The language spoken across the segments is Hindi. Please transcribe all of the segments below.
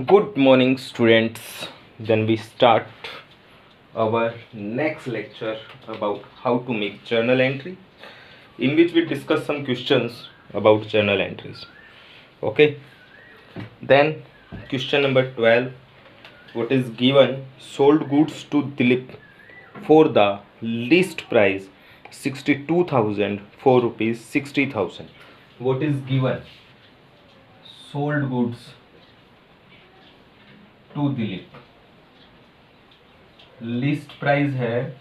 Good morning, students. Then we start our next lecture about how to make journal entry, in which we discuss some questions about journal entries. Okay. Then question number 12. What is given? Sold goods to Dilip for the list price 62,000 for rupees 60,000. What is given? Sold goods to Dilip. List price है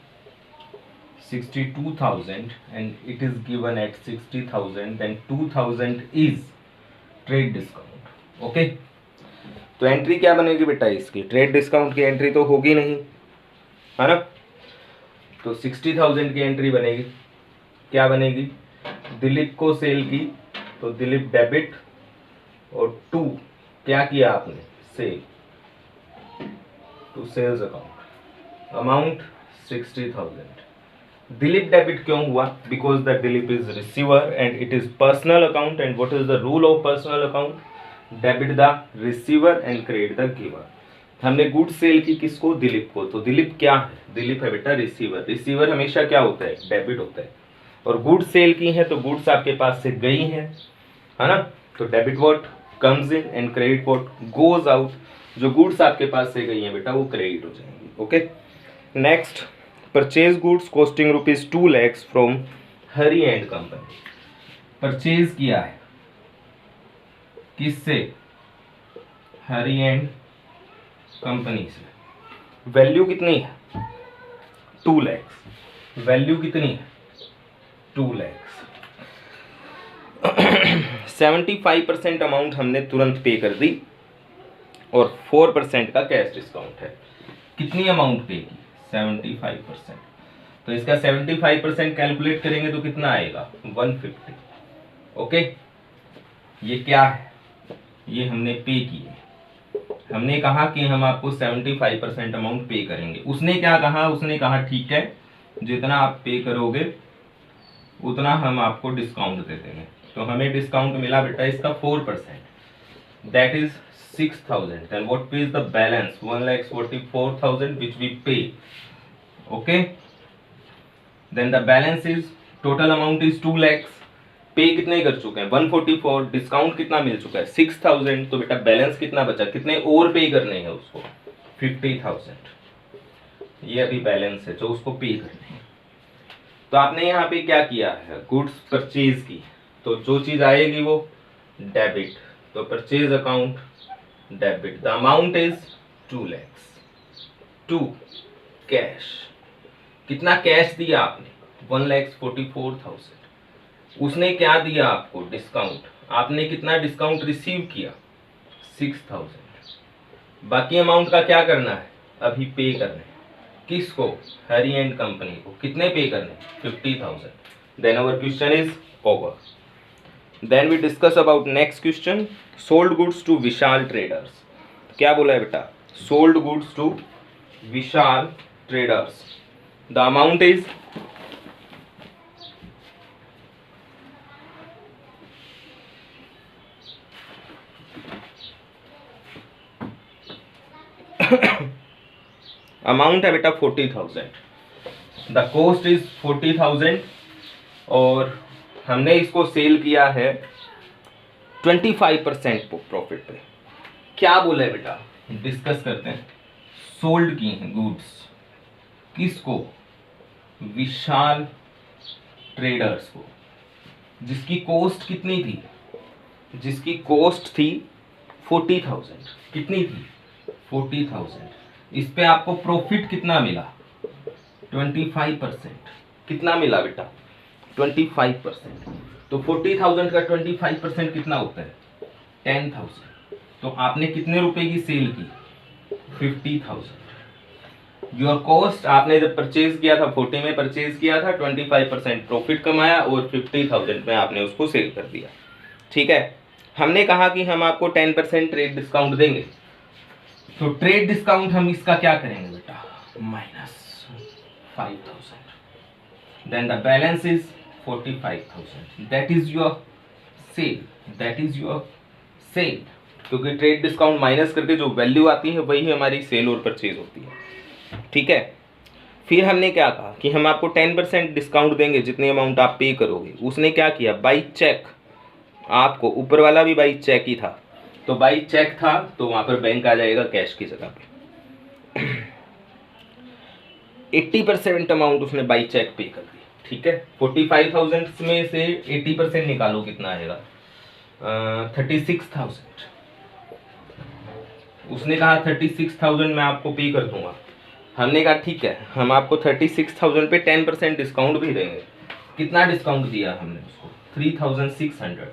62,000 and it is given at 60,000 and 2,000 is trade discount. Okay, तो एंट्री क्या बनेगी बेटा इसकी? ट्रेड डिस्काउंट की एंट्री तो होगी नहीं, है ना. तो 60,000 की एंट्री बनेगी. क्या बनेगी? दिलीप को सेल की, तो दिलीप डेबिट और टू क्या किया आपने? Sale to sales account. Amount 60,000. Dilip debit क्यों हुआ? Because the Dilip is receiver and it is personal account. And what is the rule of personal account? Debit the receiver and credit the giver. हमने गुड सेल की किसको? दिलीप को. तो दिलीप क्या है? दिलीप है बेटा रिसीवर. रिसीवर हमेशा क्या होता है? डेबिट होता है. और गुड सेल की है तो गुड्स आपके पास से गई है ना. तो debit what comes in and credit what goes out. जो गुड्स आपके पास से गई है बेटा वो क्रेडिट हो जाएंगी. Okay. Next, purchase goods costing rupees 2 lakhs from Hari and company. Purchase किया है किससे? हरी एंड कंपनी से. वैल्यू कितनी है? 2 lakhs. वैल्यू कितनी है? 2 lakhs. 75% अमाउंट हमने तुरंत पे कर दी और 4% का कैश डिस्काउंट है. कितनी अमाउंट पे की? 75%. तो इसका 75% कैलकुलेट करेंगे तो कितना आएगा? 150. ओके, ये क्या है? ये हमने पे किए. हमने कहा कि हम आपको 75% अमाउंट पे करेंगे. उसने क्या कहा? उसने कहा ठीक है, जितना आप पे करोगे उतना हम आपको डिस्काउंट दे देंगे. तो हमें डिस्काउंट मिला बेटा इसका 4%. That is 6,000. and what is the balance? 1,44,000 which we pay. Okay, then the balance is total amount is 2 lakhs. पे कितने कर चुके हैं? 144. डिस्काउंट कितना मिल चुका है? 6,000. तो बेटा बैलेंस कितना बचा? कितने और पे करने हैं उसको? 50,000. ये अभी बैलेंस है जो उसको पे करने हैं. तो आपने यहाँ पे क्या किया है? गुड्स परचेज की, तो जो चीज आएगी वो डेबिट. तो purchase account debit. The amount is 2 lakhs. 2 cash. कितना कैश दिया आपने? 1,44,000. उसने क्या दिया आपको? डिस्काउंट. आपने कितना डिस्काउंट रिसीव किया? 6,000. बाकी अमाउंट का क्या करना है? अभी पे करना है. किसको? हरी एंड कंपनी को. कितने पे करने? 50,000. Then our question is over. Then we discuss about next question. Sold goods to Vishal traders. क्या बोला है बेटा? Sold goods to Vishal traders. The amount is amount है बेटा 40,000. द कॉस्ट इज 40,000 और हमने इसको सेल किया है 25% प्रॉफिट पे. क्या बोला है बेटा? डिस्कस करते हैं. सोल्ड की हैं गुड्स किसको? विशाल ट्रेडर्स को. जिसकी कॉस्ट कितनी थी? जिसकी कॉस्ट थी 40,000. कितनी थी? 40,000. इस पे आपको प्रॉफिट कितना मिला? 25%. कितना मिला बेटा? 25%. तो 40,000 का 25% कितना होता है? 10,000. तो आपने कितने रुपए की सेल की? 50,000. योर कॉस्ट, आपने जब परचेज किया था 40 में परचेज किया था, 25% प्रॉफिट कमाया और 50,000 में आपने उसको सेल कर दिया. ठीक है. हमने कहा कि हम आपको 10% ट्रेड डिस्काउंट देंगे. तो ट्रेड डिस्काउंट हम इसका क्या करेंगे बेटा? -5,000. Then the balance is 45,000. That is your sale. That is your sale. क्योंकि ट्रेड डिस्काउंट माइनस करके जो वैल्यू आती है वही हमारी सेल और परचेज होती है। ठीक है, फिर हमने क्या कहा कि हम आपको 10% डिस्काउंट देंगे जितनी अमाउंट आप पे करोगे। उसने क्या किया, बाई चेक, आपको ऊपर वाला भी बाई चेक ही था, तो बाई चेक था तो वहां पर बैंक आ जाएगा कैश की जगह पे। 80% अमाउंट उसने बाई चेक पे कर दी। ठीक है, 45,000 में से 80% निकालो, कितना आएगा, 36,000। उसने कहा 36,000 मैं आपको पे कर दूंगा। हमने कहा ठीक है, हम आपको 36,000 पे 10% डिस्काउंट भी देंगे। कितना डिस्काउंट दिया हमने उसको, 3,600।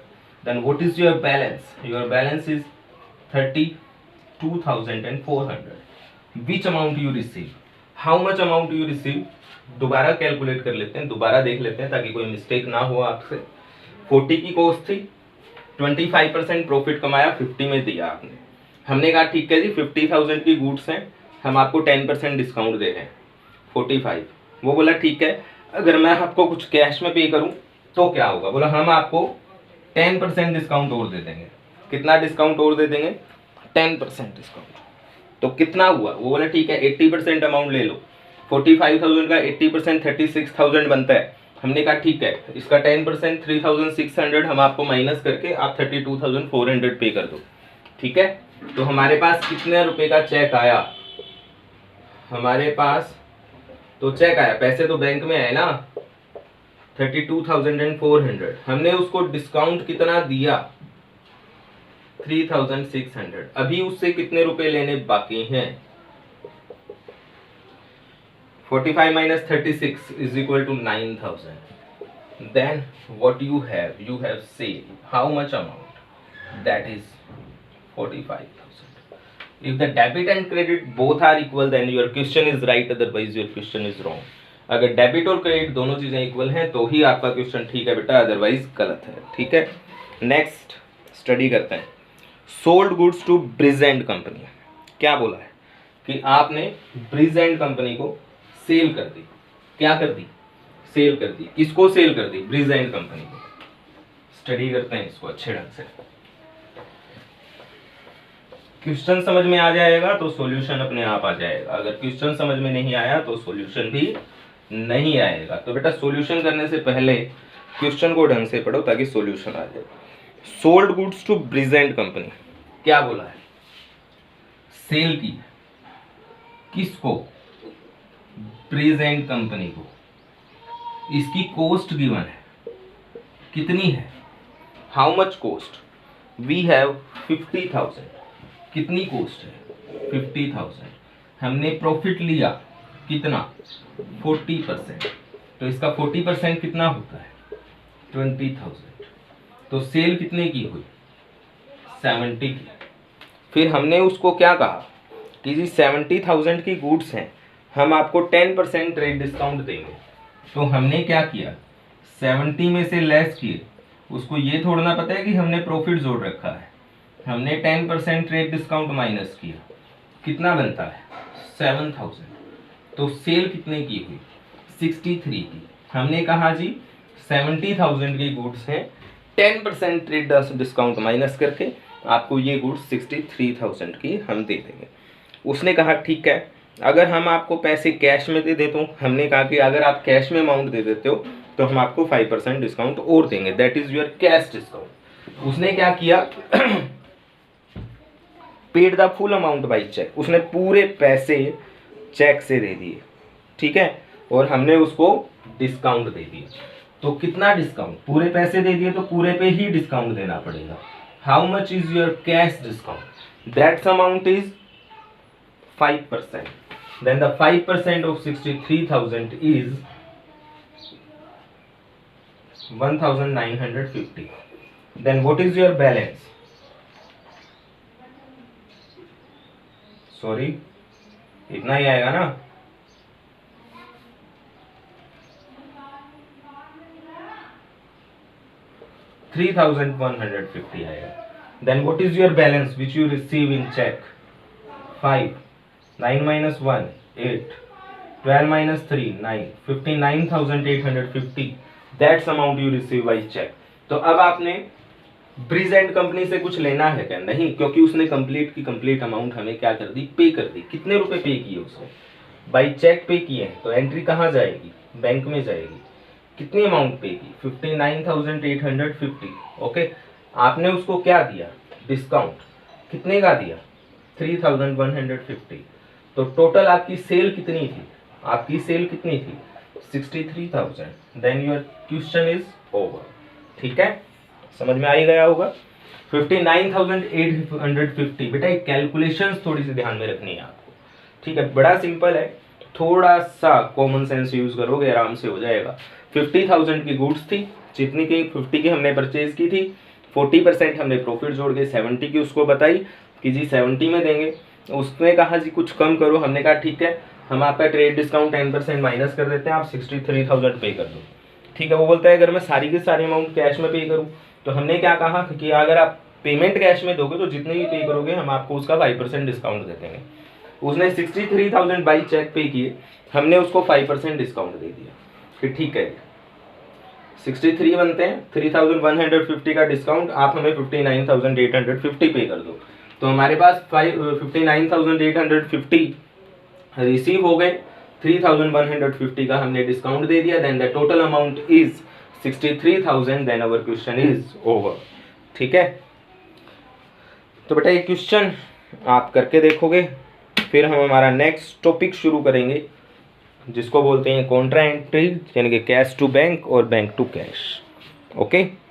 Then what is your balance, your balance is 32,400। Which amount you receive, how much amount you receive, दोबारा कैलकुलेट कर लेते हैं, दोबारा देख लेते हैं ताकि कोई मिस्टेक ना हो आपसे। 40 की कॉस्ट थी, 25% प्रॉफिट कमाया, 50 में दिया आपने। हमने कहा ठीक है जी 50,000 की गुड्स हैं, हम आपको 10% डिस्काउंट दे रहे हैं 45। वो बोला ठीक है, अगर मैं आपको कुछ कैश में पे करूं तो क्या होगा, बोला हम आपको 10% डिस्काउंट और दे देंगे। कितना डिस्काउंट और दे देंगे, 10% डिस्काउंट। तो कितना हुआ, वो बोला ठीक है 80% अमाउंट ले लो। 45,000 का 80% 36,000 बनता है। हमने कहा ठीक है, इसका 10% 3,600 हम आपको माइनस करके आप 32,400 पे कर दो। ठीक है, तो हमारे पास कितने रुपए का चेक आया, हमारे पास तो चेक आया, पैसे तो बैंक में आए ना 32,400। हमने उसको डिस्काउंट कितना दिया, 3,600। अभी उससे कितने रुपए लेने बाकी हैं, 45 minus 36 is equal to 9,000. Then what you have saved how much amount, that is 45,000. If the debit and credit both are equal then your question is right, otherwise your question is wrong. अगर डेबिट और क्रेडिट दोनों चीजें इक्वल हैं तो ही आपका क्वेश्चन ठीक है बेटा, अदरवाइज गलत है। ठीक है, नेक्स्ट स्टडी करते हैं। सोल्ड गुड्स टू ब्रिजेंट कंपनी, क्या बोला है कि आपने ब्रिजेंट कंपनी को सेल कर दी। क्या कर दी, सेल कर दी। किसको सेल कर दी, ब्रिजेंट कंपनी को। स्टडी करते हैं इसको अच्छे ढंग से। क्वेश्चन समझ में आ जाएगा तो सॉल्यूशन अपने आप आ जाएगा, अगर क्वेश्चन समझ में नहीं आया तो सॉल्यूशन भी नहीं आएगा। तो बेटा सॉल्यूशन करने से पहले क्वेश्चन को ढंग से पढ़ो ताकि सॉल्यूशन आ जाए। सोल्ड गुड्स टू ब्रिजेंट कंपनी, क्या बोला है, सेल की किसको, ब्रिजेंट कंपनी को। इसकी कॉस्ट गिवन है, कितनी है, how much cost, we have 50,000। कितनी कॉस्ट है, 50,000। हमने प्रॉफिट लिया कितना, 40%। तो इसका 40% कितना होता है, 20,000। तो सेल कितने की हुई, 70 की। फिर हमने उसको क्या कहा कि जी 70,000 की गुड्स हैं, हम आपको 10% ट्रेड डिस्काउंट देंगे। तो हमने क्या किया, 70 में से लेस किए। उसको ये थोड़ा ना पता है कि हमने प्रॉफिट जोड़ रखा है। हमने 10% ट्रेड डिस्काउंट माइनस किया, कितना बनता है, 7,000। तो सेल कितने की हुई, 63 की। हमने कहा जी 70,000 की गुड्स हैं, 10% ट्रेड डिस्काउंट माइनस करके आपको ये गुड्स 63,000 की हम दे देंगे। उसने कहा ठीक है, अगर हम आपको पैसे कैश में दे देते हो, हमने कहा कि अगर आप कैश में अमाउंट दे देते हो तो हम आपको 5% डिस्काउंट और देंगे, that is your cash discount. उसने क्या किया, paid the full amount by cheque, उसने पूरे पैसे चेक से दे दिए। ठीक है, और हमने उसको डिस्काउंट दे दिया। तो कितना डिस्काउंट, पूरे पैसे दे दिए तो पूरे पे ही डिस्काउंट देना पड़ेगा। How much is your cash discount, that's amount is 5%. Then the 5% of 63,000 is 1,950. Then what is your balance? Sorry, इतना ही आएगा ना, $3,150 आएगा। Then what is your balance which you receive in check? 5. 9 minus 1, 8. 12 minus 3, 9. 59,850. That's amount you receive by check. तो अब आपने ब्रिज एंड कंपनी से कुछ लेना है क्या? नहीं, क्योंकि उसने कंप्लीट की कंप्लीट अमाउंट हमें क्या कर दी, पे कर दी। कितने रुपए पे किए उसने? बाई चेक पे किए हैं, तो एंट्री कहाँ जाएगी, बैंक में जाएगी। कितनी अमाउंट पे की, 59,850। ओके, आपने उसको क्या दिया, डिस्काउंट। कितने का दिया, 3,150। तो टोटल आपकी सेल कितनी थी, आपकी सेल कितनी थी, 63,000। Then your question is over. ठीक है, समझ में आ ही गया होगा। 59,850। बेटा एक कैलकुलेशंस थोड़ी सी ध्यान में रखनी है आपको। ठीक है, बड़ा सिंपल है, थोड़ा सा कॉमन सेंस यूज करोगे आराम से हो जाएगा। 50,000 की गुड्स थी, जितनी की 50 की हमने परचेज की थी, 40% हमने प्रॉफिट जोड़ के 70 की उसको बताई कि जी 70 में देंगे। उसने कहा जी कुछ कम करो, हमने कहा ठीक है, हम आपका ट्रेड डिस्काउंट 10% माइनस कर देते हैं, आप 63,000 पे कर दो। ठीक है, वो बोलता है अगर मैं सारी की सारी अमाउंट कैश में पे करूँ, तो हमने क्या कहा कि अगर आप पेमेंट कैश में दोगे तो जितने भी पे करोगे हम आपको उसका 5% डिस्काउंट दे देंगे। उसने 63,000 बाई चेक पे किए, हमने उसको 5% डिस्काउंट दे दिया कि ठीक है 63 बनते हैं, 3,150 का डिस्काउंट, आप हमें 59,850 पे कर दो। तो हमारे पास 59,850 रिसीव हो गए, 3,150 का हमने डिस्काउंट दे दिया, then the total amount is 63,000। Then our question is over. ठीक है, तो बेटा ये क्वेश्चन आप करके देखोगे, फिर हम हमारा नेक्स्ट टॉपिक शुरू करेंगे जिसको बोलते हैं कॉन्ट्रा एंट्री, यानी कि कैश टू बैंक और बैंक टू कैश। ओके।